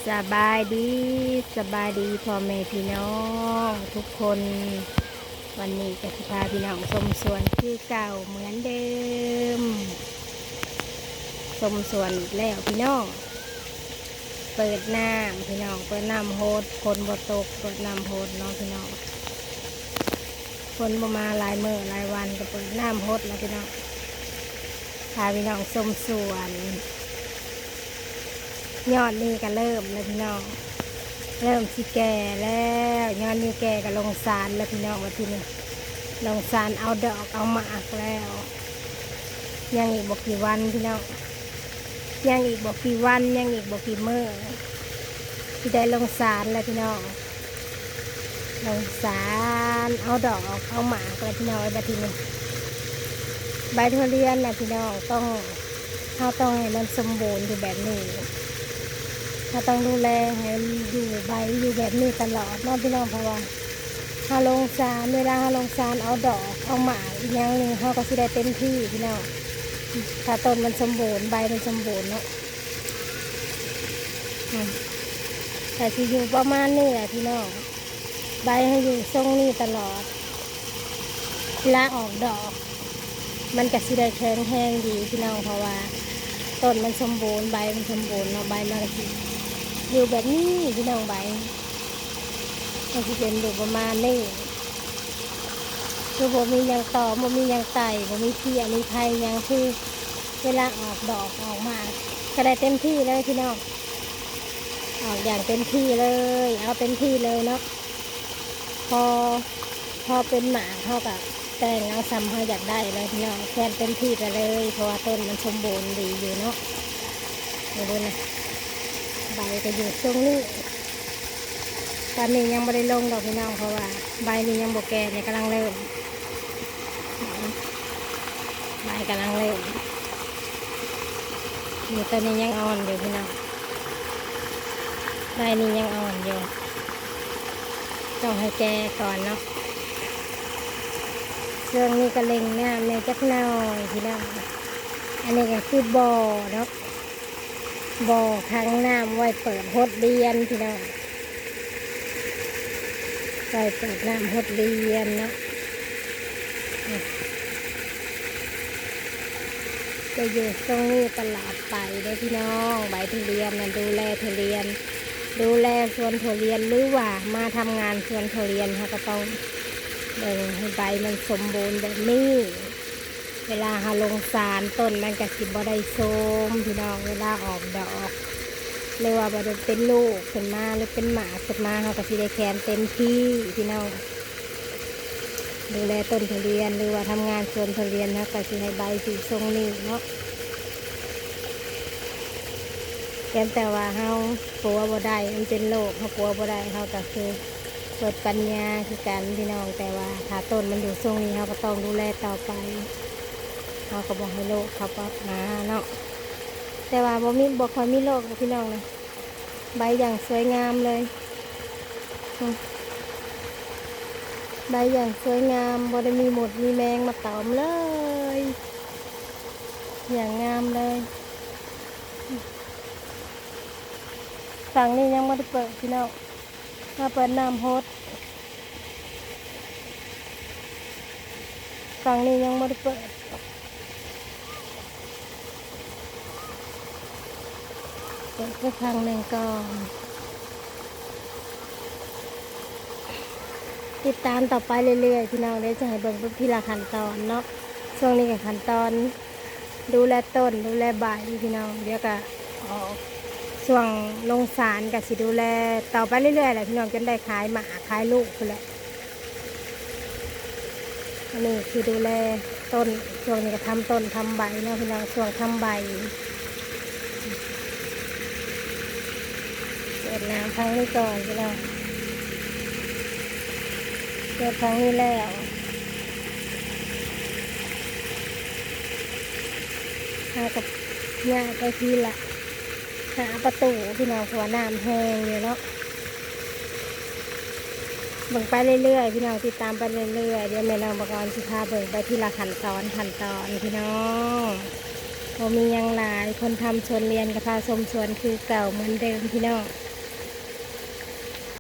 สบายดีพ่อแม่พี่น้องทุกคนวันนี้จะพาพี่น้องชมสวนคือเก่าเหมือนเดิมชมสวนแล้วพี่น้องเปิดน้ำพี่น้องเปิดน้ำโฮดฝนบ่ตกเปิดน้ำโฮดเนาะพี่น้องฝนบ่มาหลายมื้อหลายวันก็เปิดน้ำโฮดแล้วพี่น้องพาพี่น้องชมสวนยอดนี่ก็เริ่มแล้วพี่น้องเริ่มสิแก่แล้วยอดนี่แก่ก็ลงสารแล้วพี่น้องว่าที่นี่ลงสารเอาดอกเอาหมากแล้วยังอีกบอกกี่วันพี่น้องยังอีกบอกกี่วันยังอีกบอกกี่มื้อที่ได้ลงสารแล้วพี่น้องลงสารเอาดอกเอาหมากแล้วพี่น้องไอ้บัดทีนี้ใบทุเรียนนะพี่น้องต้องให้มันสมบูรณ์อยู่แบบนี้เราต้องดูแลให้อยู่ใบอยู่แบบนี้ตลอดเนาะพี่น้องเพราะว่าถ้าลงสารเวลาลงสารเอาดอกเอาหมากอีกอย่างหนึ่งเขาก็สิได้เต็มที่พี่น้องถ้าต้นมันสมบูรณ์ใบมันสมบูรณ์เนาะแต่ที่อยู่ประมาณนี้แหละพี่น้องใบให้อยู่ทรงนี้ตลอดเวลาออกดอกมันก็สิได้แข็งแรงดีพี่น้องเพราะว่าต้นมันสมบูรณ์ใบมันสมบูรณ์เนาะใบมันก็สิอยู่แบบนี้พี่น้องใบมันจะเป็นอยู่ประมาณนี้คือบ่มียังต่อบ่มียังไต่บ่มีเพี้ยมีไผ่ยังคือเวลาออกดอกออกมาก็ได้เต็มที่เลยพี่น้องออกอย่างเต็มที่เลยเอาเต็มที่เลยเนาะพอเป็นหมาเขากับแต่งเอาซ้ำเขาอยากได้เลยพี่น้องแค่เต็มที่ไปเลยเพราะว่าต้นมันสมบูรณ์ดีอยู่เนาะมาดูนะใบก็อยู่ตรงนี้ตอนนี้ยังไม่ได้ลงดอกพี่น้องเพราะว่าใบนี้ยังบกแก่เนี่ยกำลังเริ่มใบกำลังเริ่มนี่ตอนนี้ยังอ่อนอยู่พี่น้องใบนี้ยังอ่อนอยู่ต้องให้แก่ก่อนเนาะเรื่องนี้ก็เล็งน้ำในจักหน่อยพี่น้องอันนี้ก็คือบ่อเนาะบ่อขังน้ำไว้เปิดฮดเรียนพี่น้องไว้เปิดน้ำฮดเรียนเนาะจะอยู่ตรงนี้ตลอดไปได้พี่น้องใบทุเรียนนะดูแลทุเรียนดูแลสวนทุเรียนหรือว่ามาทำงานสวนทุเรียนเขาก็ต้องเบิ่งให้ใบมันสมบูรณ์แบบนี้เวลาเราลงสารต้นมันก็สิบ่ได้โทรมพี่น้องเวลาออกดอกหรือว่าบ่ได้เป็นลูกขึ้นมาหรือเป็นหมาขึ้นมาเขาก็สิได้แคนเต็มที่พี่น้องดูแลต้นทุเรียนหรือว่าทำงานสวนทุเรียนนะก็สิให้ใบสีทรงนี้เนาะแต่ว่าเขากลัวบ่ได้มันเป็นโรคเขากลัวบ่ได้เขาก็คือเปิดปัญญาคือกันพี่น้องแต่ว่าถ้าต้นมันอยู่ทรงนี้เขาก็ต้องดูแลต่อไปเขาก็บอกให้โรคเขาปั๊บมาเนาะแต่ว่าบ่ค่อยมีโรคพี่น้องนะใบอย่างสวยงามเลยใบอย่างสวยงามบ่ได้มีหมดมีแมงมาตอมเลยอย่างงามเลยฝั่งนี้ยังไม่ได้เปิดพี่น้องมาเปิดน้ำฮดฝั่งนี้ยังไม่ได้เปิดแค่ครั้งหนึ่งก่อนติดตามต่อไปเรื่อยๆพี่น้องได้จะให้เบิ่งทีละขั้นตอนเนาะช่วงนี้กับขั้นตอนดูแลต้นดูแลใบพี่น้องเดี๋ยวก็ออกช่วงลงสารกับสิดูแลต่อไปเรื่อยๆแหละพี่น้องจนได้ขายหมาขายลูกคือแหละอันนี้คือดูแลต้นช่วงนี้ก็ทำต้นทำใบเนาะพี่น้องช่วงทำใบเปิดน้ำครั้งนี้ก่อนพี่น้องเปิดครั้งนี้แล้วหากับหญ้าไปทีละหาประตูพี่น้องหัวน้ำแห้งอยู่เนาะเบิ่งไปเรื่อยๆพี่น้องติดตามไปเรื่อยๆเดี๋ยวแม่น้องบอกว่าสิพาเบิ่งไปทีละขั้นตอนพี่น้องพอมียังหลายคนทำสวนเรียนกับพาชมสวนคือเก่าเหมือนเดิมพี่น้อง